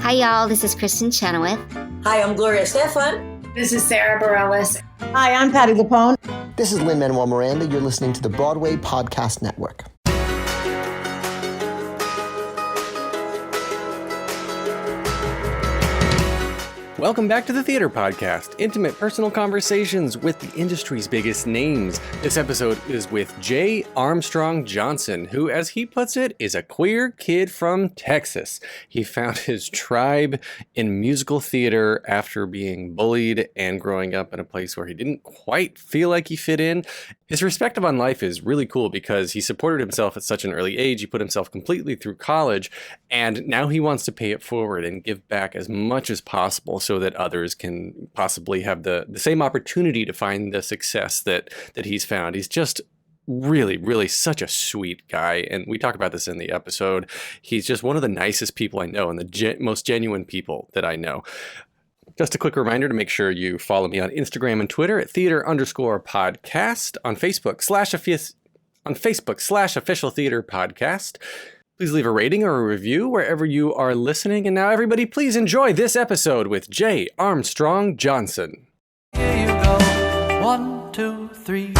Hi, y'all. This is Kristen Chenoweth. Hi, I'm Gloria Stefan. This is Sarah Bareilles. Hi, I'm Patty Lapone. This is Lin-Manuel Miranda. You're listening to the Broadway Podcast Network. Welcome back to the Theater Podcast, intimate personal conversations with the industry's biggest names. This episode is with J. Armstrong Johnson, who, as he puts it, is a queer kid from Texas. He found his tribe in musical theater after being bullied and growing up in a place where he didn't quite feel like he fit in. His perspective on life is really cool because he supported himself at such an early age. He put himself completely through college, and now he wants to pay it forward and give back as much as possible so that others can possibly have the same opportunity to find the success that he's found. He's just really, really such a sweet guy. And we talk about this in the episode. He's just one of the nicest people I know and the most genuine people that I know. Just a quick reminder to make sure you follow me on Instagram and Twitter at theater_podcast, on Facebook/official theater podcast. Please leave a rating or a review wherever you are listening. And now, everybody, please enjoy this episode with J. Armstrong Johnson. Here you go. 1, 2, 3.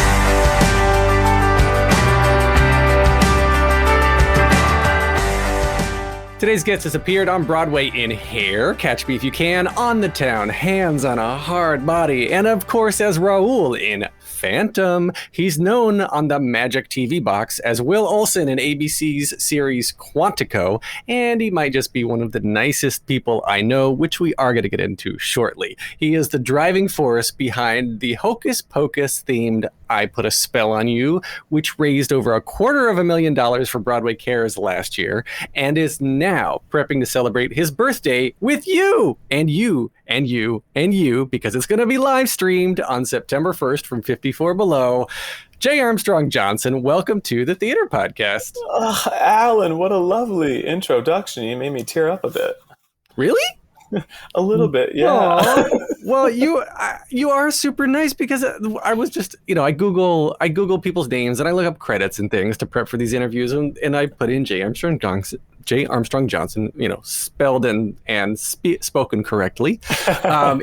Today's guest has appeared on Broadway in Hair, Catch Me If You Can, On the Town, Hands on a Hardbody, and of course as Raoul in Phantom. He's known on the Magic TV box as Will Olsen in ABC's series Quantico, and he might just be one of the nicest people I know, which we are going to get into shortly. He is the driving force behind the Hocus Pocus themed I Put a Spell on You, which raised over $250,000 for Broadway Cares last year, and is now prepping to celebrate his birthday with you, and you, and you, and you, because it's going to be live streamed on September 1st from 54 Below. J. Armstrong Johnson, welcome to the Theater Podcast. Oh, Alan, what a lovely introduction. You made me tear up a bit. Really? A little bit, yeah. Well, you are super nice because I was just, I Google people's names and I look up credits and things to prep for these interviews, and I put in J. Armstrong Johnson, spelled and spoken correctly,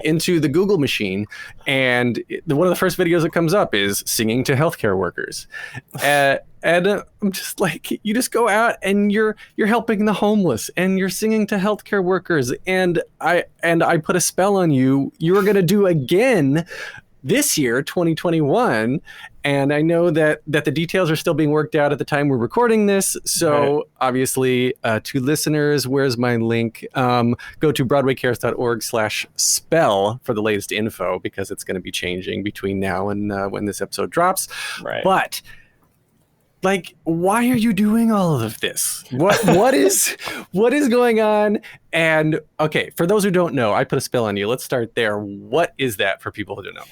into the Google machine, and one of the first videos that comes up is singing to healthcare workers. And I'm just like, you just go out and you're helping the homeless and you're singing to healthcare workers. And I put a spell on you. You're going to do again this year, 2021. And I know that the details are still being worked out at the time we're recording this. So obviously, to listeners, where's my link? Go to broadwaycares.org/spell for the latest info, because it's going to be changing between now and when this episode drops. Right. But why are you doing all of this? What is going on? And okay, for those who don't know, I Put a Spell on You. Let's start there. What is that for people who don't know?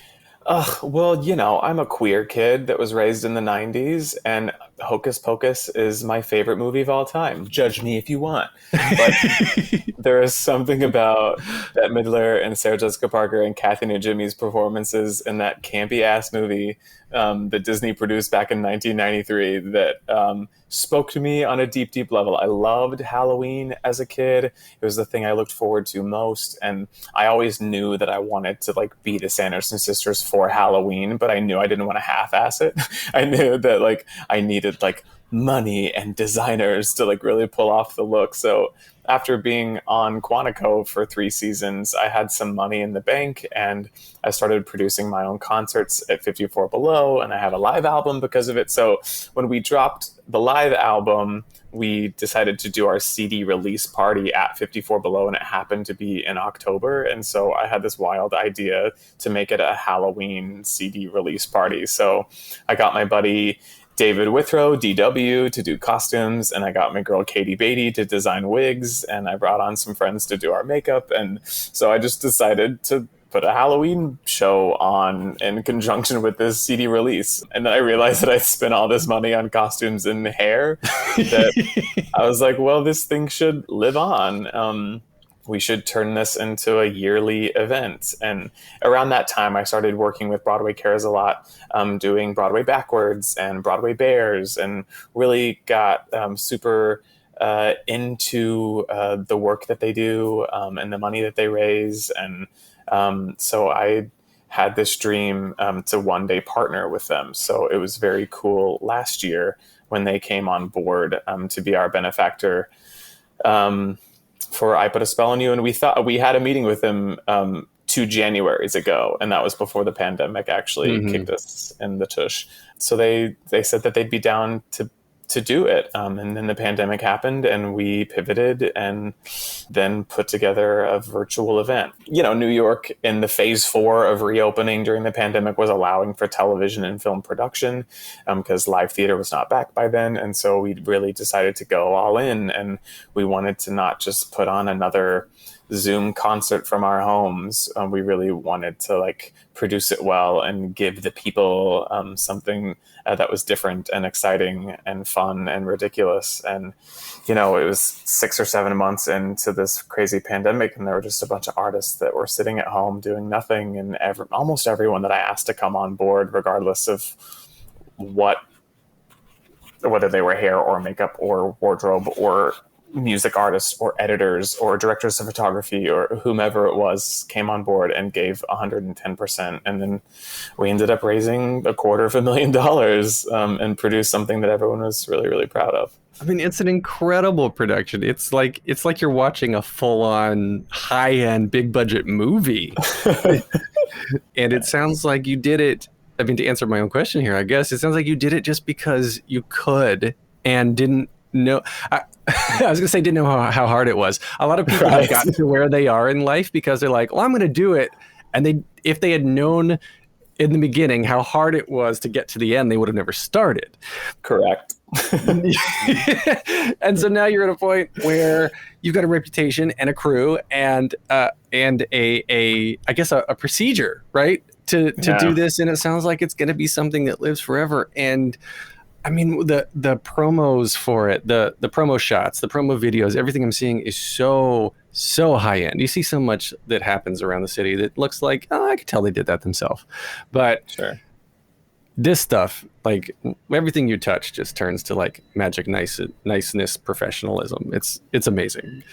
Well, I'm a queer kid that was raised in the 90s, and Hocus Pocus is my favorite movie of all time. Judge me if you want. But there is something about Bette Midler and Sarah Jessica Parker and Kathy Najimy's performances in that campy-ass movie that Disney produced back in 1993 that spoke to me on a deep, deep level. I loved Halloween as a kid. It was the thing I looked forward to most, and I always knew that I wanted to be the Sanderson sisters for Halloween, but I knew I didn't want to half-ass it. I knew that I needed money and designers to really pull off the look. So after being on Quantico for 3 seasons, I had some money in the bank, and I started producing my own concerts at 54 Below, and I have a live album because of it. So when we dropped the live album, we decided to do our CD release party at 54 Below, and it happened to be in October. And so I had this wild idea to make it a Halloween CD release party. So I got my buddy David Withrow, DW, to do costumes, and I got my girl Katie Beatty to design wigs, and I brought on some friends to do our makeup. And so I just decided to put a Halloween show on in conjunction with this CD release. And then I realized that I spent all this money on costumes and hair that I was like, well, this thing should live on. We should turn this into a yearly event. And around that time, I started working with Broadway Cares a lot, doing Broadway Backwards and Broadway Bears, and really got super into the work that they do and the money that they raise. And so I had this dream to one day partner with them. So it was very cool last year when they came on board to be our benefactor for I Put a Spell on You. And we had a meeting with them 2 Januaries ago, and that was before the pandemic actually kicked us in the tush. So they said that they'd be down to do it. And then the pandemic happened and we pivoted and then put together a virtual event. New York in the phase 4 of reopening during the pandemic was allowing for television and film production because live theater was not back by then. And so we really decided to go all in, and we wanted to not just put on another Zoom concert from our homes. We really wanted to produce it well and give the people something that was different and exciting and fun and ridiculous. And it was 6 or 7 months into this crazy pandemic, and there were just a bunch of artists that were sitting at home doing nothing, and almost everyone that I asked to come on board, regardless of whether they were hair or makeup or wardrobe or music artists or editors or directors of photography or whomever it was, came on board and gave 110%. And then we ended up raising $250,000 and produced something that everyone was really, really proud of. I mean, it's an incredible production. It's like you're watching a full-on high-end big budget movie. And it sounds like you did it. I mean, to answer my own question here, I guess it sounds like you did it just because you could and didn't know. I was going to say didn't know how hard it was. A lot of people have gotten to where they are in life because they're like, well, I'm going to do it. And if they had known in the beginning how hard it was to get to the end, they would have never started. Correct. And so now you're at a point where you've got a reputation and a crew and a procedure, right? To do this. And it sounds like it's going to be something that lives forever. And I mean, the promos for it, the promo shots, the promo videos, everything I'm seeing is so high end. You see so much that happens around the city that looks like, I could tell they did that themselves. But sure, this stuff, everything you touch just turns to magic niceness, professionalism. It's amazing.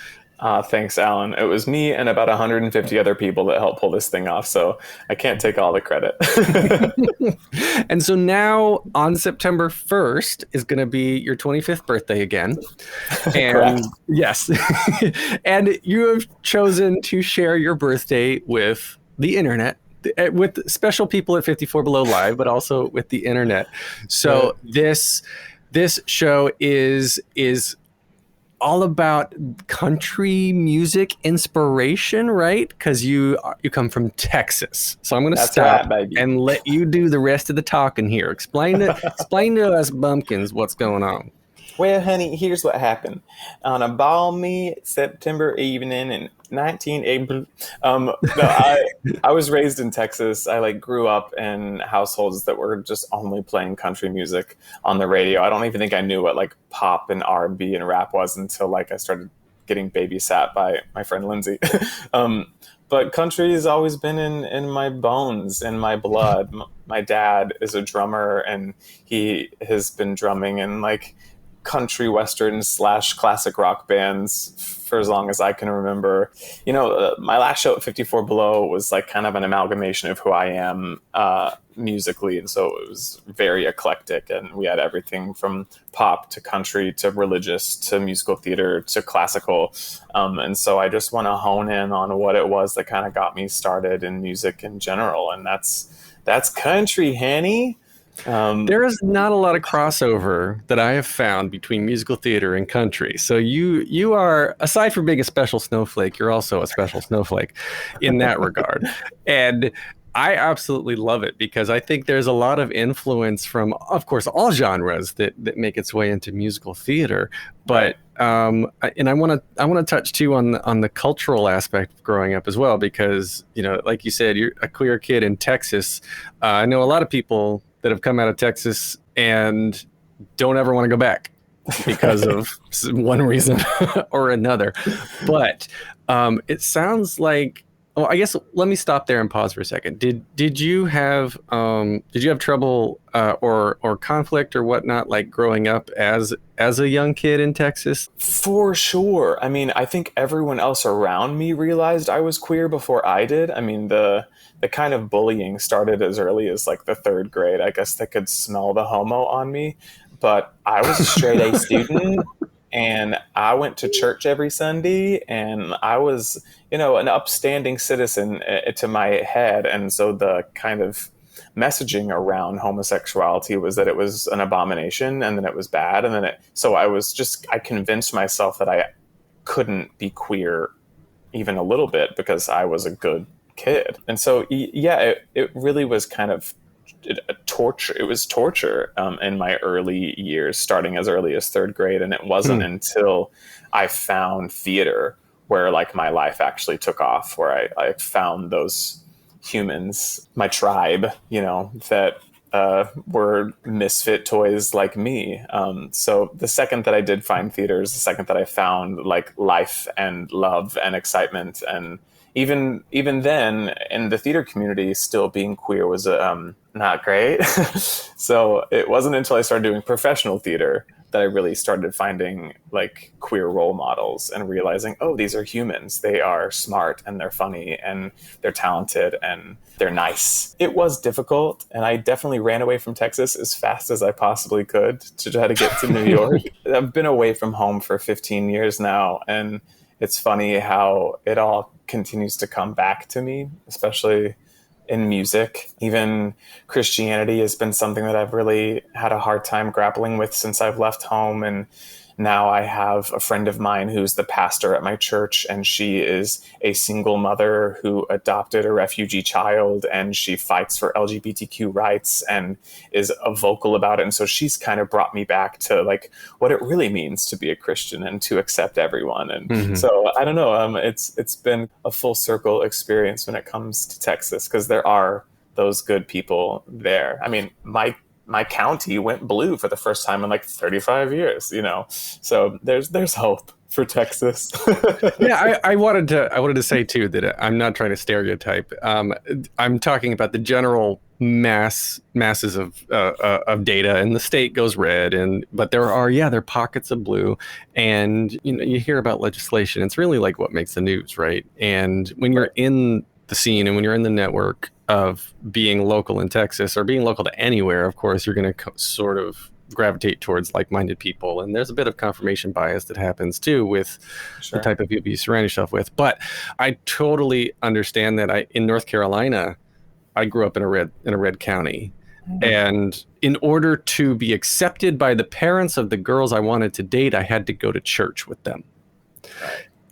Thanks, Alan. It was me and about 150 other people that helped pull this thing off, so I can't take all the credit. And so now on September 1st is going to be your 25th birthday again. And correct. Yes. And you have chosen to share your birthday with the internet, with special people at 54 Below Live, but also with the internet. So this show is all about country music inspiration, right? Because you come from Texas. So I'm going to stop and let you do the rest of the talking here. Explain to us bumpkins what's going on. Well, honey, here's what happened. On a balmy September evening in 1980, I was raised in Texas. I grew up in households that were just only playing country music on the radio. I don't even think I knew what pop and R&B and rap was until I started getting babysat by my friend Lindsay. But country has always been in my bones, in my blood. My dad is a drummer, and he has been drumming in country western / classic rock bands for as long as I can remember. My last show at 54 Below was kind of an amalgamation of who I am musically, and so it was very eclectic, and we had everything from pop to country to religious to musical theater to classical, and so I just want to hone in on what it was that kind of got me started in music in general, and that's country, honey. There is not a lot of crossover that I have found between musical theater and country. So you are, aside from being a special snowflake, you're also a special snowflake in that regard. And I absolutely love it because I think there's a lot of influence from, of course, all genres that make its way into musical theater. But and I want to touch too on the cultural aspect of growing up as well, because like you said, you're a queer kid in Texas. I know a lot of people that have come out of Texas and don't ever want to go back because of one reason or another. But it sounds like Well, I guess let me stop there and pause for a second. Did you have trouble or conflict or whatnot, like growing up as a young kid in Texas? For sure. I mean, I think everyone else around me realized I was queer before I did. I mean, the kind of bullying started as early as like the third grade. I guess they could smell the homo on me, but I was a straight A student. And I went to church every Sunday, and I was, an upstanding citizen to my head. And so the kind of messaging around homosexuality was that it was an abomination, and then it was bad. And then I convinced myself that I couldn't be queer even a little bit because I was a good kid. And so, yeah, it really was kind of torture. It was torture in my early years, starting as early as third grade. And it wasn't until I found theater where like my life actually took off, where I found those humans, my tribe, that were misfit toys like me. So the second that I did find theater is the second that I found like life and love and excitement. And even then in the theater community, still being queer was not great. So it wasn't until I started doing professional theater that I really started finding like queer role models and realizing, oh, these are humans. They are smart and they're funny and they're talented and they're nice. It was difficult, and I definitely ran away from Texas as fast as I possibly could to try to get to New York. I've been away from home for 15 years now, and it's funny how it all continues to come back to me, especially in music. Even Christianity has been something that I've really had a hard time grappling with since I've left home. And now I have a friend of mine who's the pastor at my church, and she is a single mother who adopted a refugee child, and she fights for LGBTQ rights and is vocal about it. And so she's kind of brought me back to like what it really means to be a Christian and to accept everyone. And so I don't know, it's been a full circle experience when it comes to Texas, because there are those good people there. I mean, my county went blue for the first time in like 35 years, so there's hope for Texas. Yeah, I wanted to say too that I'm not trying to stereotype. I'm talking about the general masses of data, and the state goes red, but there are pockets of blue, and you hear about legislation. It's really like what makes the news, right? And when you're in the scene and when you're in the network of being local in Texas or being local to anywhere, of course, you're going to sort of gravitate towards like-minded people. And there's a bit of confirmation bias that happens too with the type of people you surround yourself with. But I totally understand that. In North Carolina, I grew up in a red county. And in order to be accepted by the parents of the girls I wanted to date, I had to go to church with them.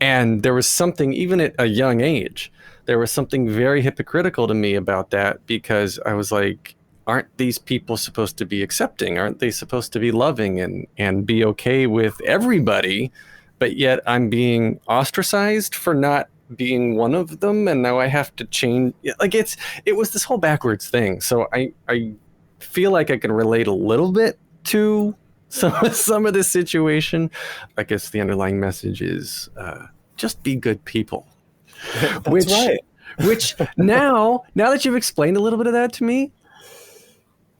And there was something, even at a young age, there was something very hypocritical to me about that, because I was like, aren't these people supposed to be accepting? Aren't they supposed to be loving and be okay with everybody? But yet I'm being ostracized for not being one of them, and now I have to change. Like it was this whole backwards thing. So I feel like I can relate a little bit to some of this situation. I guess the underlying message is just be good people. That's right. Which now that you've explained a little bit of that to me,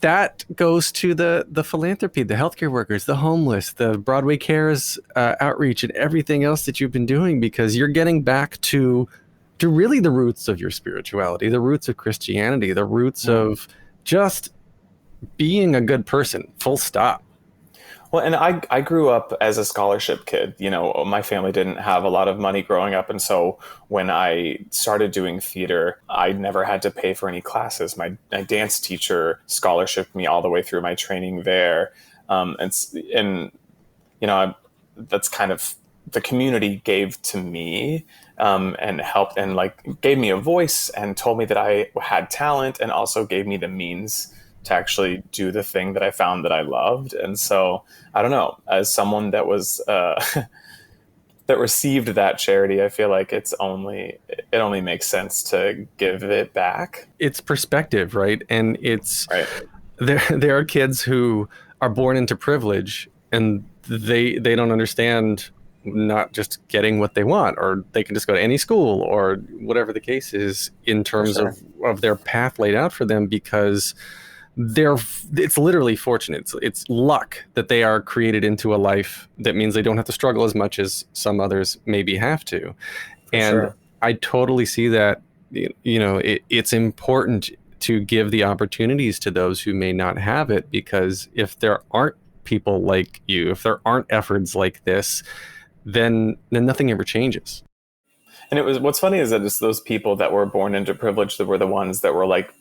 that goes to the philanthropy, the healthcare workers, the homeless, the Broadway Cares outreach, and everything else that you've been doing, because you're getting back to really the roots of your spirituality, the roots of Christianity, the roots of just being a good person, full stop. Well, and I grew up as a scholarship kid. My family didn't have a lot of money growing up. And so when I started doing theater, I never had to pay for any classes. My dance teacher scholarshiped me all the way through my training there. That's kind of the community gave to me and helped and like gave me a voice and told me that I had talent, and also gave me the means to actually do the thing that I found that I loved. And so, I don't know, as someone that was that received that charity, I feel like it only makes sense to give it back. It's perspective, right? And it's right. There are kids who are born into privilege, and they don't understand not just getting what they want, or they can just go to any school, or whatever the case is in terms of their path laid out for them, because it's literally fortunate. It's luck that they are created into a life that means they don't have to struggle as much as some others maybe have to. I totally see that. It's important to give the opportunities to those who may not have it, because if there aren't people like you, if there aren't efforts like this, then nothing ever changes. And what's funny is that it's those people that were born into privilege that were the ones that were like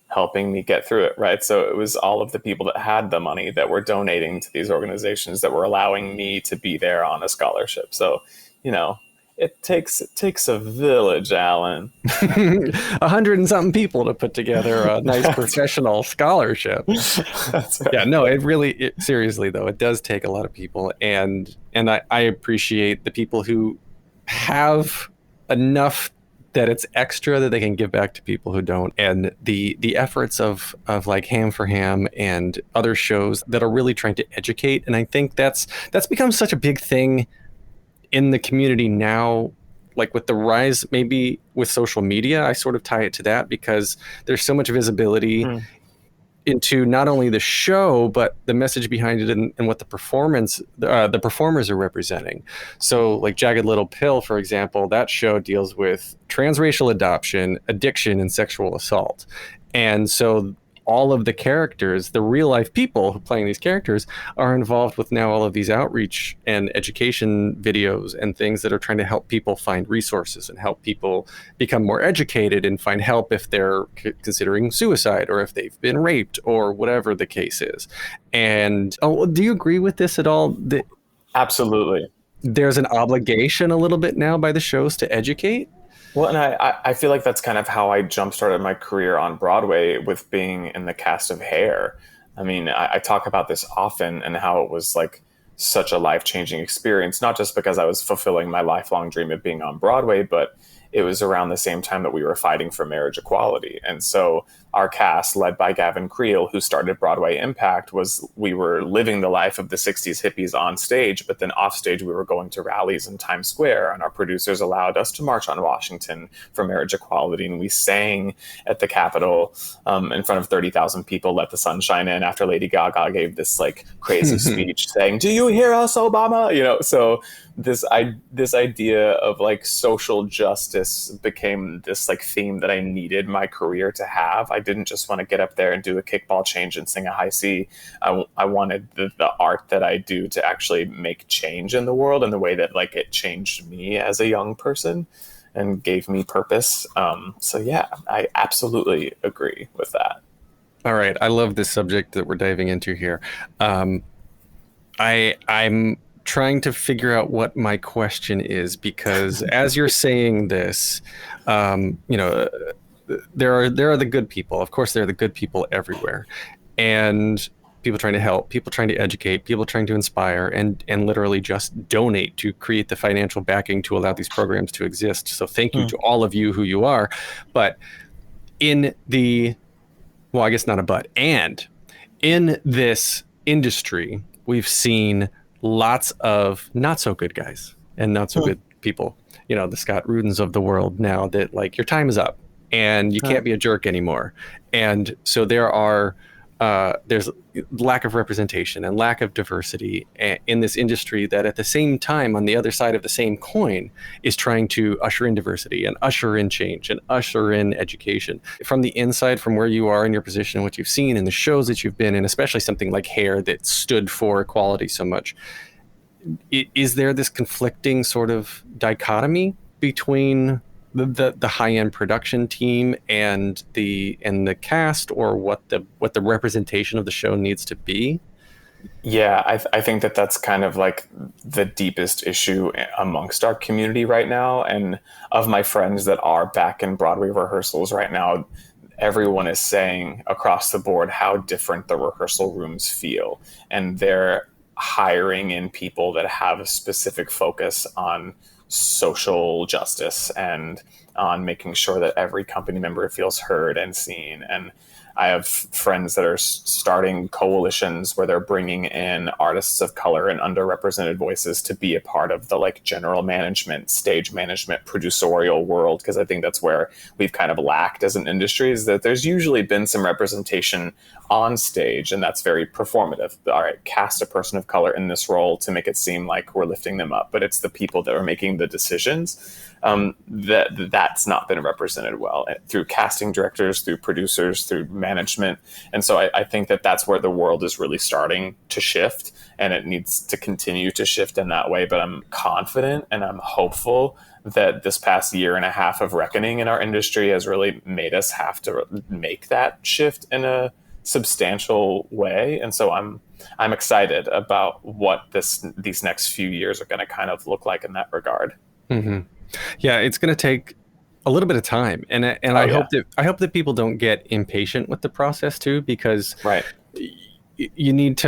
helping me get through it, right? So it was all of the people that had the money that were donating to these organizations that were allowing me to be there on a scholarship. So, it takes a village, Alan. 100 and something people to put together a nice professional scholarship. That's right. Yeah, no, seriously though, it does take a lot of people, and I appreciate the people who have enough that it's extra that they can give back to people who don't, and the efforts of like Ham for Ham and other shows that are really trying to educate. And I think that's become such a big thing in the community now, like with the rise, maybe with social media. I sort of tie it to that, because there's so much visibility into not only the show, but the message behind it, and what the performers are representing. So like Jagged Little Pill, for example, that show deals with transracial adoption, addiction, and sexual assault. And so all of the characters, the real life people who playing these characters, are involved with now all of these outreach and education videos and things that are trying to help people find resources and help people become more educated and find help if they're considering suicide, or if they've been raped, or whatever the case is. And do you agree with this at all? Absolutely. There's an obligation a little bit now by the shows to educate? Well, and I feel like that's kind of how I jump-started my career on Broadway, with being in the cast of Hair. I mean, I talk about this often, and how it was like such a life-changing experience, not just because I was fulfilling my lifelong dream of being on Broadway, but it was around the same time that we were fighting for marriage equality. And so our cast, led by Gavin Creel, who started Broadway Impact, we were living the life of the 60s hippies on stage, but then off stage we were going to rallies in Times Square, and our producers allowed us to march on Washington for marriage equality. And we sang at the Capitol in front of 30,000 people, Let the Sun Shine In, after Lady Gaga gave this like crazy speech saying, "Do you hear us, Obama?" So this idea of like social justice became this like theme that I needed my career to have. I didn't just want to get up there and do a kickball change and sing a high C. I wanted the art that I do to actually make change in the world in the way that like it changed me as a young person and gave me purpose. So yeah, I absolutely agree with that. All right. I love this subject that we're diving into here. I'm trying to figure out what my question is, because as you're saying this, there are the good people. Of course, there are the good people everywhere, and people trying to help, people trying to educate, people trying to inspire, and literally just donate to create the financial backing to allow these programs to exist. So thank you to all of you who you are. But in this industry, we've seen lots of not so good guys and not so good people, the Scott Rudins of the world now, that like your time is up and you can't be a jerk anymore. And so there's lack of representation and lack of diversity in this industry that at the same time, on the other side of the same coin, is trying to usher in diversity and usher in change and usher in education. From the inside, from where you are in your position, what you've seen in the shows that you've been in, especially something like Hair that stood for equality so much, is there this conflicting sort of dichotomy between the high-end production team and the cast, or what the representation of the show needs to be? Yeah, I think that's kind of like the deepest issue amongst our community right now. And of my friends that are back in Broadway rehearsals right now, everyone is saying across the board how different the rehearsal rooms feel. And they're hiring in people that have a specific focus on social justice and on making sure that every company member feels heard and seen. And I have friends that are starting coalitions where they're bringing in artists of color and underrepresented voices to be a part of the like general management, stage management, producerial world. Because I think that's where we've kind of lacked as an industry, is that there's usually been some representation on stage, and that's very performative. All right, cast a person of color in this role to make it seem like we're lifting them up, but it's the people that are making the decisions that's not been represented well through casting directors, through producers, through management. And so I think that that's where the world is really starting to shift, and it needs to continue to shift in that way. But I'm confident and I'm hopeful that this past year and a half of reckoning in our industry has really made us have to make that shift in a substantial way. And so I'm excited about what these next few years are going to kind of look like in that regard. Mm-hmm. Yeah, it's going to take a little bit of time, and I hope that people don't get impatient with the process too, because right. You need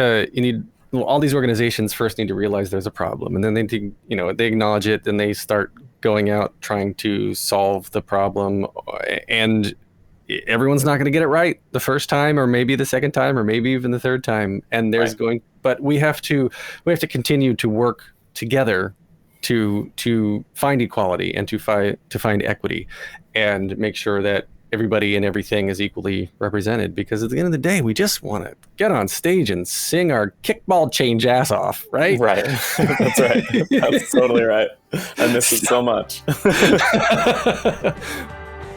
all these organizations first need to realize there's a problem, and then they acknowledge it, and they start going out trying to solve the problem, and everyone's not going to get it right the first time, or maybe the second time, or maybe even the third time, and but we have to continue to work together to find equality and to find equity, and make sure that everybody and everything is equally represented, because at the end of the day, we just want to get on stage and sing our kickball change ass off, right? Right. That's right. That's totally right. I miss it so much.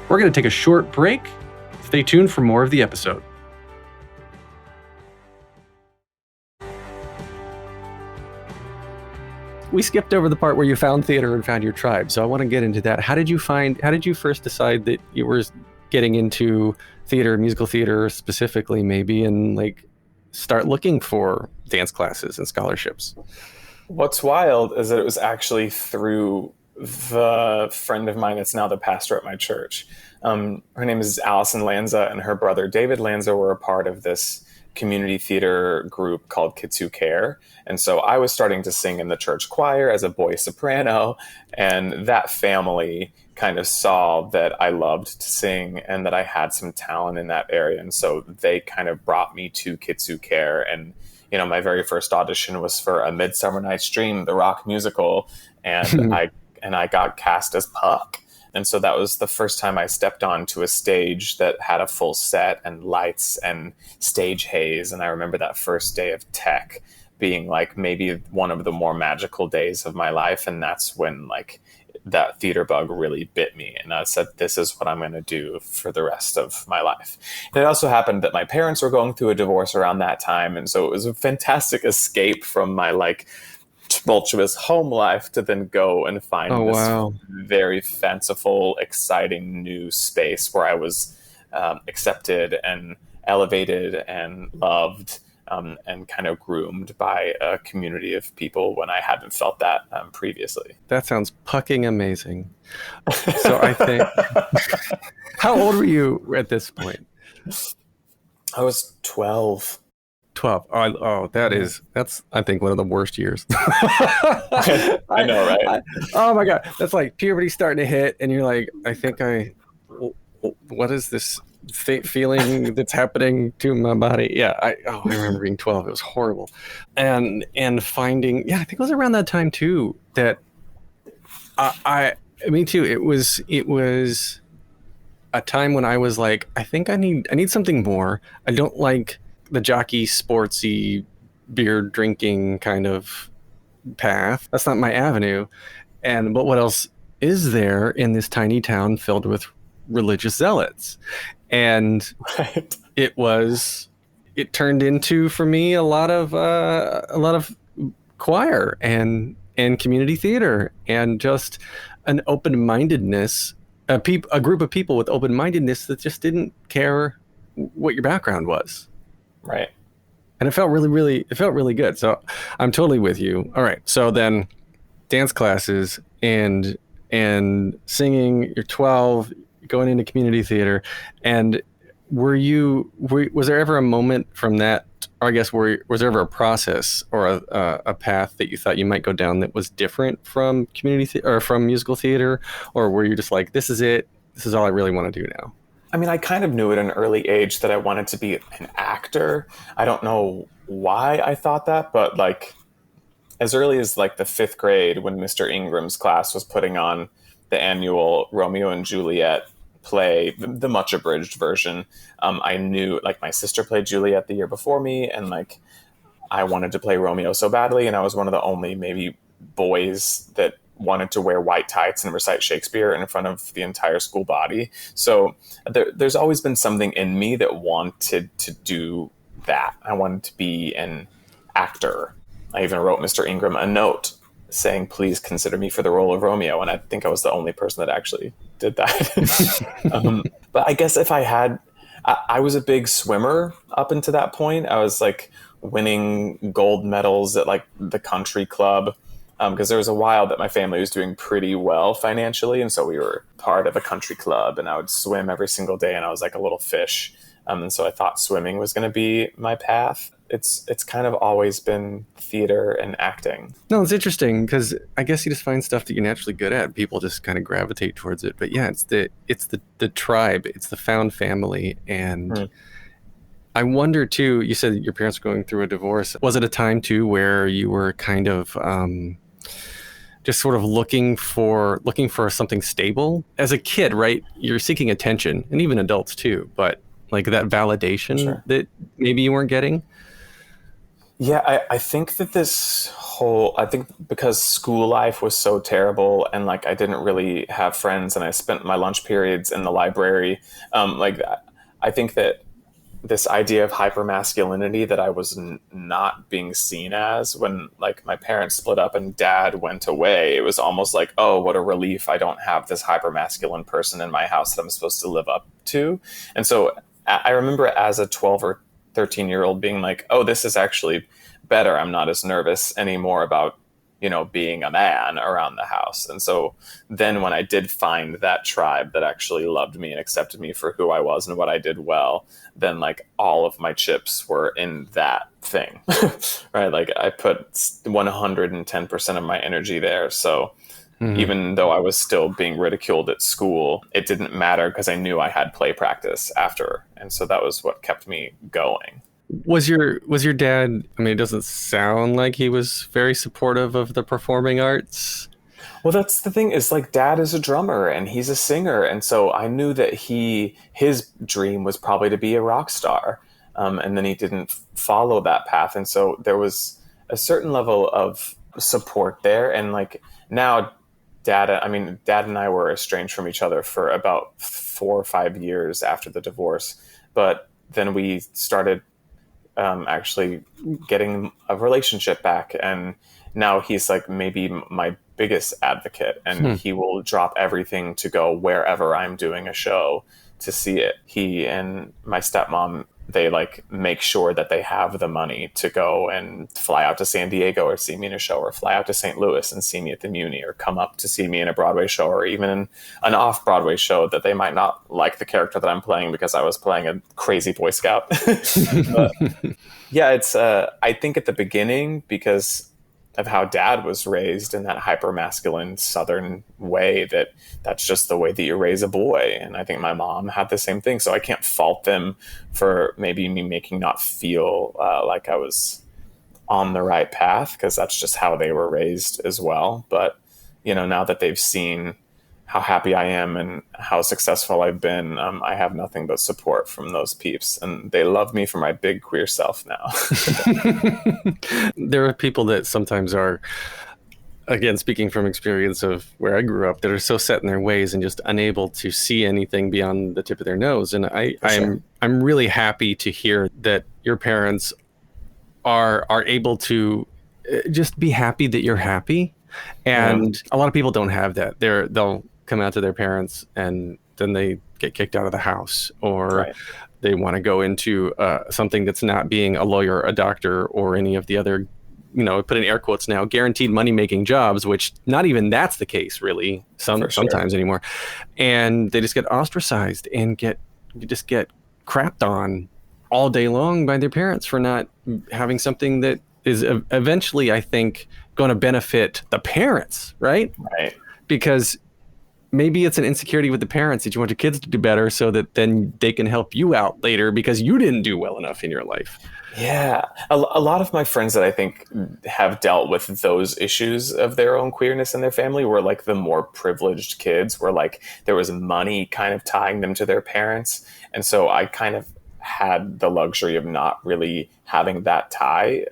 We're going to take a short break. Stay tuned for more of the episode. We skipped over the part where you found theater and found your tribe, so I want to get into that. How did you first decide that you were getting into theater, musical theater specifically, maybe, and like start looking for dance classes and scholarships? What's wild is that it was actually through the friend of mine that's now the pastor at my church. Her name is Allison Lanza, and her brother David Lanza were a part of this community theater group called Kids Who Care. And so I was starting to sing in the church choir as a boy soprano, and that family kind of saw that I loved to sing and that I had some talent in that area. And so they kind of brought me to Kids Who Care. And, you know, my very first audition was for A Midsummer Night's Dream, the rock musical. And I got cast as Puck. And so that was the first time I stepped onto a stage that had a full set and lights and stage haze. And I remember that first day of tech being like maybe one of the more magical days of my life. And that's when like that theater bug really bit me. And I said, this is what I'm going to do for the rest of my life. And it also happened that my parents were going through a divorce around that time. And so it was a fantastic escape from my like tumultuous home life to then go and find very fanciful, exciting new space where I was accepted and elevated and loved and kind of groomed by a community of people when I hadn't felt that previously. That sounds fucking amazing. So I think, how old were you at this point? I was 12. 12. That's I think one of the worst years. I know, right? Oh my God. That's like puberty starting to hit, and you're like, what is this feeling that's happening to my body? Yeah. I remember being 12. It was horrible. And finding, I think it was around that time too, that me too. It was a time when I was like, I think I need something more. I don't like the jockey, sportsy, beer drinking kind of path. That's not my avenue. But what else is there in this tiny town filled with religious zealots? And it turned into, for me, a lot of choir and community theater, and just an open-mindedness, a group of people with open-mindedness that just didn't care what your background was. Right. And it felt really good. So I'm totally with you. All right. So then dance classes and singing, you're 12, going into community theater. And was there ever a moment from that, or I guess, was there ever a process or a path that you thought you might go down that was different from community or from musical theater? Or were you just like, this is it, this is all I really want to do now? I mean, I kind of knew at an early age that I wanted to be an actor. I don't know why I thought that, but like as early as like the fifth grade, when Mr. Ingram's class was putting on the annual Romeo and Juliet play, the much abridged version, I knew, like, my sister played Juliet the year before me, and like I wanted to play Romeo so badly, and I was one of the only maybe boys that wanted to wear white tights and recite Shakespeare in front of the entire school body. So there's always been something in me that wanted to do that. I wanted to be an actor. I even wrote Mr. Ingram a note saying, please consider me for the role of Romeo. And I think I was the only person that actually did that. But I guess if I had, I was a big swimmer up until that point. I was like winning gold medals at like the country club. Because there was a while that my family was doing pretty well financially. And so we were part of a country club, and I would swim every single day, and I was like a little fish. And so I thought swimming was going to be my path. It's kind of always been theater and acting. No, it's interesting because I guess you just find stuff that you're naturally good at. People just kind of gravitate towards it. But yeah, it's the tribe. It's the found family. And I wonder too, you said your parents were going through a divorce. Was it a time too where you were kind of just sort of looking for something stable? As a kid, right? You're seeking attention, and even adults too, but like that validation that maybe you weren't getting? Yeah, I think that I think because school life was so terrible, and like I didn't really have friends, and I spent my lunch periods in the library, I think that this idea of hypermasculinity that I was not being seen as when like my parents split up and dad went away, it was almost like, oh, what a relief. I don't have this hypermasculine person in my house that I'm supposed to live up to. And so I remember as a 12 or 13-year-old being like, oh, this is actually better. I'm not as nervous anymore about, being a man around the house. And so then when I did find that tribe that actually loved me and accepted me for who I was and what I did well, then like all of my chips were in that thing, right? Like I put 110% of my energy there. So even though I was still being ridiculed at school, it didn't matter because I knew I had play practice after. And so that was what kept me going. Was your dad, I mean, it doesn't sound like he was very supportive of the performing arts. Well, that's the thing, is like dad is a drummer and he's a singer. And so I knew that his dream was probably to be a rock star. And then he didn't follow that path. And so there was a certain level of support there. And like now dad and I were estranged from each other for about 4 or 5 years after the divorce. But then we started actually getting a relationship back, and now he's like maybe my biggest advocate, and he will drop everything to go wherever I'm doing a show to see it. He and my stepmom, they like make sure that they have the money to go and fly out to San Diego or see me in a show, or fly out to St. Louis and see me at the Muni, or come up to see me in a Broadway show, or even in an off-Broadway show that they might not like the character that I'm playing because I was playing a crazy Boy Scout. But, yeah, it's I think at the beginning, because of how dad was raised in that hyper-masculine Southern way, that's just the way that you raise a boy. And I think my mom had the same thing. So I can't fault them for maybe me making not feel like I was on the right path, because that's just how they were raised as well. But, now that they've seen how happy I am and how successful I've been, I have nothing but support from those peeps, and they love me for my big queer self now. There are people that sometimes are, again, speaking from experience of where I grew up, that are so set in their ways and just unable to see anything beyond the tip of their nose. And I'm really happy to hear that your parents are able to just be happy that you're happy. And a lot of people don't have that. They'll come out to their parents and then they get kicked out of the house, or they want to go into something that's not being a lawyer, a doctor, or any of the other, put in air quotes now, guaranteed money-making jobs, which not even that's the case really sometimes anymore. And they just get ostracized and get crapped on all day long by their parents for not having something that is eventually, I think, going to benefit the parents, right? Right. Because maybe it's an insecurity with the parents that you want your kids to do better so that then they can help you out later because you didn't do well enough in your life. Yeah. A lot of my friends that I think have dealt with those issues of their own queerness in their family were like the more privileged kids, where like there was money kind of tying them to their parents. And so I kind of had the luxury of not really having that tie.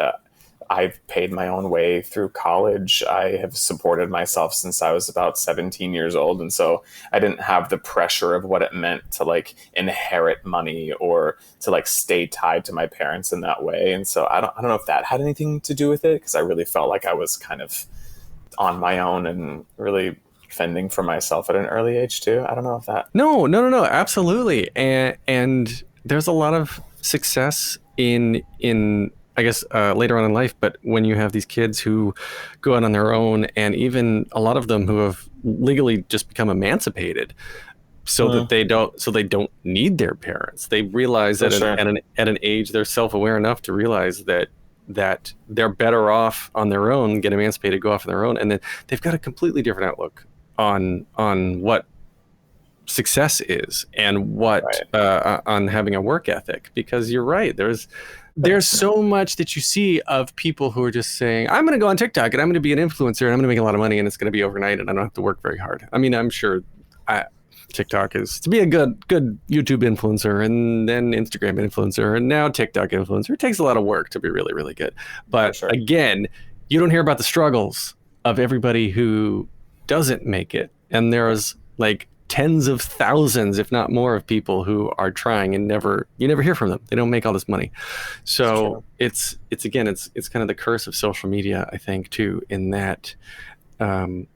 I've paid my own way through college. I have supported myself since I was about 17 years old. And so I didn't have the pressure of what it meant to like inherit money or to like stay tied to my parents in that way. And so I don't know if that had anything to do with it, because I really felt like I was kind of on my own and really fending for myself at an early age too. I don't know if that. No, absolutely. And there's a lot of success in I guess later on in life, but when you have these kids who go out on their own, and even a lot of them who have legally just become emancipated, so that they don't need their parents. They realize that at an age they're self-aware enough to realize that they're better off on their own, get emancipated, go off on their own, and then they've got a completely different outlook on what success is and what on having a work ethic. Because you're right, there's so much that you see of people who are just saying, I'm going to go on TikTok and I'm going to be an influencer and I'm going to make a lot of money and it's going to be overnight and I don't have to work very hard. I mean, I'm sure TikTok is to be a good YouTube influencer and then Instagram influencer and now TikTok influencer. It takes a lot of work to be really, really good. But again, you don't hear about the struggles of everybody who doesn't make it. And there's like tens of thousands, if not more, of people who are trying and you never hear from them. They don't make all this money. So it's kind of the curse of social media, I think, too, in that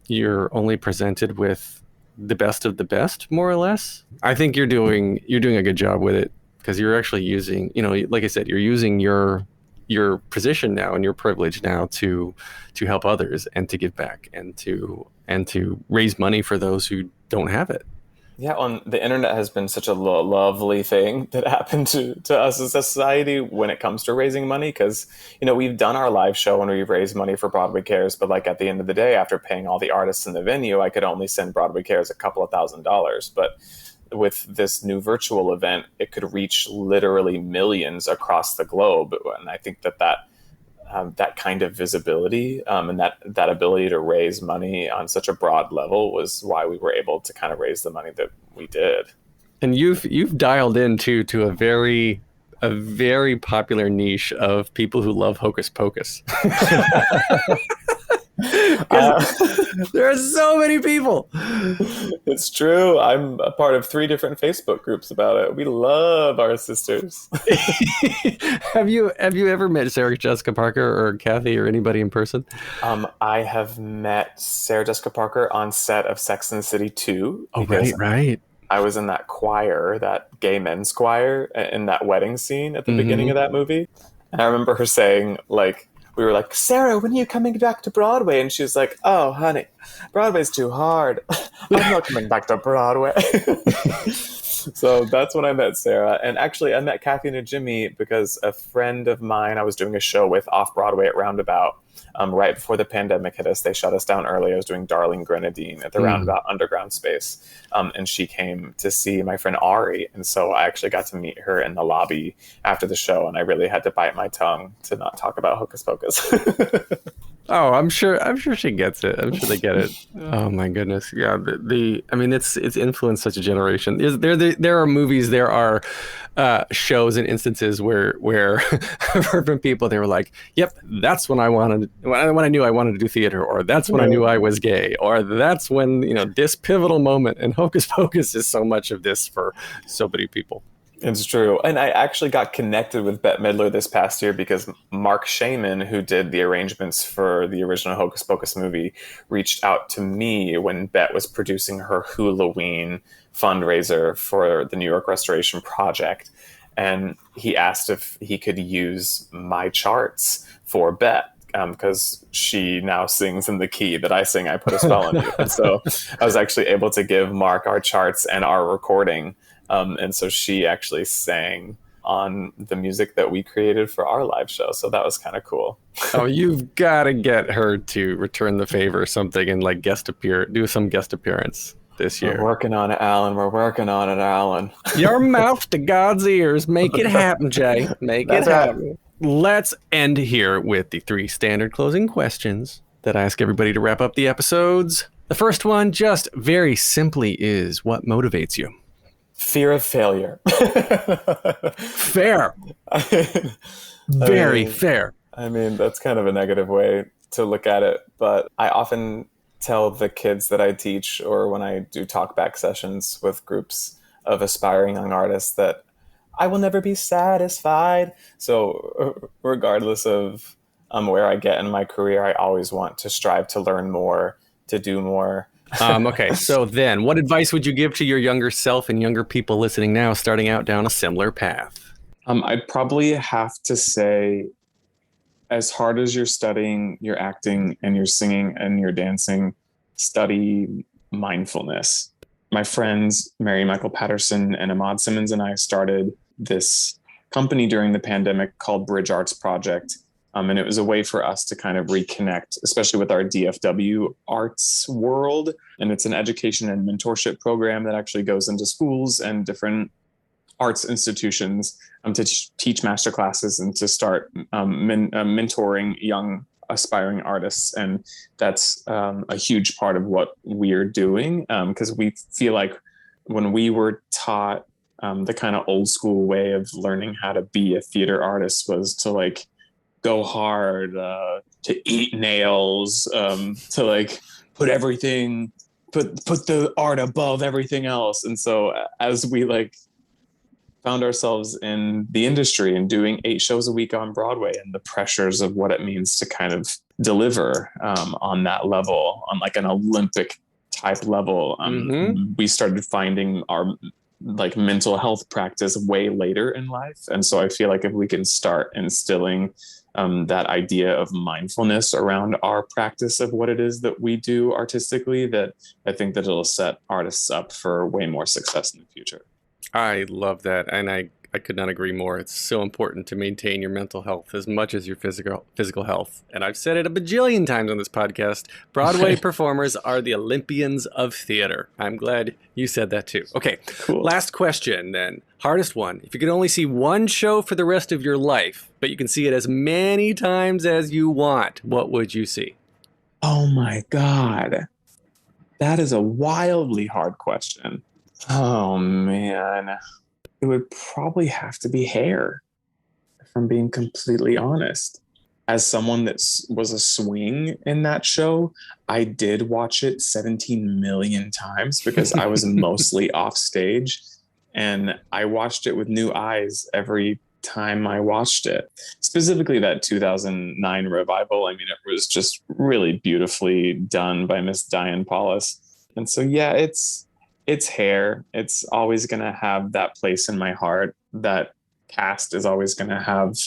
you're only presented with the best of the best, more or less. I think you're doing a good job with it, because you're actually using, like I said, you're using your position now and your privilege now to help others and to give back and to raise money for those who don't have it. Yeah, the internet has been such a lovely thing that happened to us as a society when it comes to raising money, because we've done our live show and we've raised money for Broadway Cares, but like at the end of the day, after paying all the artists in the venue, I could only send Broadway Cares a couple of $1,000s. But with this new virtual event, it could reach literally millions across the globe, and I think that kind of visibility and that ability to raise money on such a broad level was why we were able to kind of raise the money that we did. And you've dialed into a very popular niche of people who love Hocus Pocus. There are so many people. It's true. I'm a part of 3 different Facebook groups about it. We love our sisters. Have you ever met Sarah Jessica Parker or Kathy or anybody in person? I have met Sarah Jessica Parker on set of Sex and the City 2. Oh, right. I was in that choir, that gay men's choir, in that wedding scene at the beginning of that movie. And I remember her saying, like, we were like, Sarah, when are you coming back to Broadway? And she was like, oh, honey, Broadway's too hard. I'm not coming back to Broadway. So that's when I met Sarah. And actually, I met Kathy and Jimmy because a friend of mine I was doing a show with off-Broadway at Roundabout. Right before the pandemic hit us, they shut us down early. I was doing Darling Grenadine at the Roundabout Underground space. And she came to see my friend Ari. And so I actually got to meet her in the lobby after the show. And I really had to bite my tongue to not talk about Hocus Pocus. Oh, I'm sure she gets it. I'm sure they get it. Oh my goodness. Yeah. I mean, it's influenced such a generation. There are movies, there are shows and instances where I've heard from people, they were like, yep, that's when I knew I wanted to do theater, or that's when I knew I was gay, or that's when, this pivotal moment. And Hocus Pocus is so much of this for so many people. It's true. And I actually got connected with Bette Midler this past year because Mark Shaman, who did the arrangements for the original Hocus Pocus movie, reached out to me when Bette was producing her Halloween fundraiser for the New York Restoration Project. And he asked if he could use my charts for Bette. Because she now sings in the key that I sing, I Put a Spell on You. And so I was actually able to give Mark our charts and our recording. And so she actually sang on the music that we created for our live show. So that was kind of cool. Oh, you've got to get her to return the favor or something and like do some guest appearance. this We're year. working on it, Alan. We're working on it, Alan. Your mouth to God's ears. Make it happen, Jay. Make That's it right. happen. Let's end here with the 3 standard closing questions that I ask everybody to wrap up the episodes. The first one, just very simply, is what motivates you? Fear of failure. Fair. Very fair. I mean, that's kind of a negative way to look at it, but I often tell the kids that I teach, or when I do talkback sessions with groups of aspiring young artists, that I will never be satisfied. So regardless of where I get in my career, I always want to strive to learn more, to do more. Okay, so then what advice would you give to your younger self and younger people listening now, starting out down a similar path? I'd probably have to say, as hard as you're studying your acting and your singing and your dancing, study mindfulness. My friends, Mary Michael Patterson and Ahmad Simmons, and I started this company during the pandemic called Bridge Arts Project. And it was a way for us to kind of reconnect, especially with our DFW arts world. And it's an education and mentorship program that actually goes into schools and different arts institutions to teach master classes and to start mentoring young aspiring artists. And that's a huge part of what we're doing, because we feel like when we were taught the kind of old school way of learning how to be a theater artist was to like go hard, to eat nails, to like put the art above everything else. And so as we like found ourselves in the industry and doing 8 shows a week on Broadway and the pressures of what it means to kind of deliver on that level, on like an Olympic type level, we started finding our like mental health practice way later in life. And so I feel like if we can start instilling that idea of mindfulness around our practice of what it is that we do artistically, that I think that it'll set artists up for way more success in the future. I love that. And I could not agree more. It's so important to maintain your mental health as much as your physical health. And I've said it a bajillion times on this podcast. Broadway performers are the Olympians of theater. I'm glad you said that too. Okay, Cool. Last question then. Hardest one. If you could only see one show for the rest of your life, but you can see it as many times as you want, what would you see? Oh my God. That is a wildly hard question. Oh man. It would probably have to be Hair, if I'm being completely honest. As someone that was a swing in that show, I did watch it 17 million times because I was mostly off stage, and I watched it with new eyes every time I watched it. Specifically that 2009 revival. I mean, it was just really beautifully done by Miss Diane Paulus. And so, yeah, it's Hair. It's always going to have that place in my heart. That cast is always going to have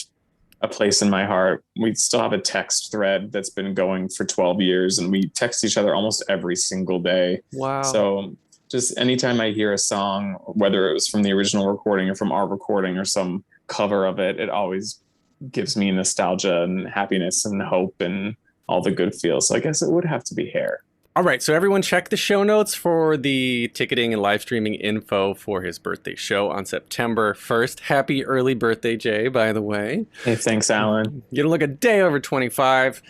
a place in my heart. We still have a text thread that's been going for 12 years, and we text each other almost every single day. Wow. So just anytime I hear a song, whether it was from the original recording or from our recording or some cover of it, it always gives me nostalgia and happiness and hope and all the good feels. So I guess it would have to be Hair. All right, so everyone check the show notes for the ticketing and live streaming info for his birthday show on September 1st. Happy early birthday, Jay, by the way. Hey, thanks, Alan. You don't look a day over 25.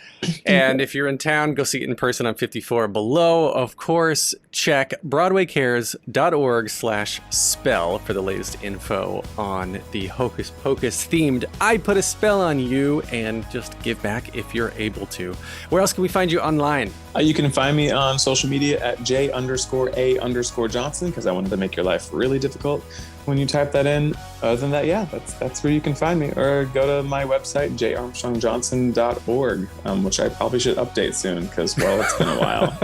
And if you're in town, go see it in person on 54 Below. Of course, check BroadwayCares.org/spell for the latest info on the Hocus Pocus themed I Put a Spell on You, and just give back if you're able to. Where else can we find you online? You can find me on social media at J_A_Johnson, because I wanted to make your life really difficult when you type that in. Other than that, yeah, that's where you can find me. Or go to my website, jarmstrongjohnson.org, which I probably should update soon because, well, it's been a while.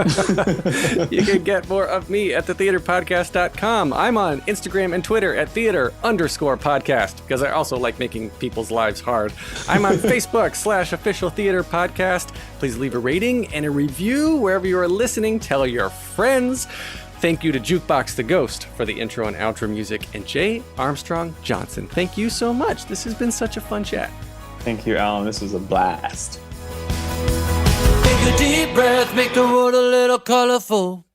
You can get more of me at thetheaterpodcast.com. I'm on Instagram and Twitter at theater_podcast, because I also like making people's lives hard. I'm on Facebook /official theater podcast. Please leave a rating and a review wherever you are listening. Tell your friends. Thank you to Jukebox the Ghost for the intro and outro music, and J. Armstrong Johnson. Thank you so much. This has been such a fun chat. Thank you, Alan. This was a blast. Take a deep breath, make the world a little colorful.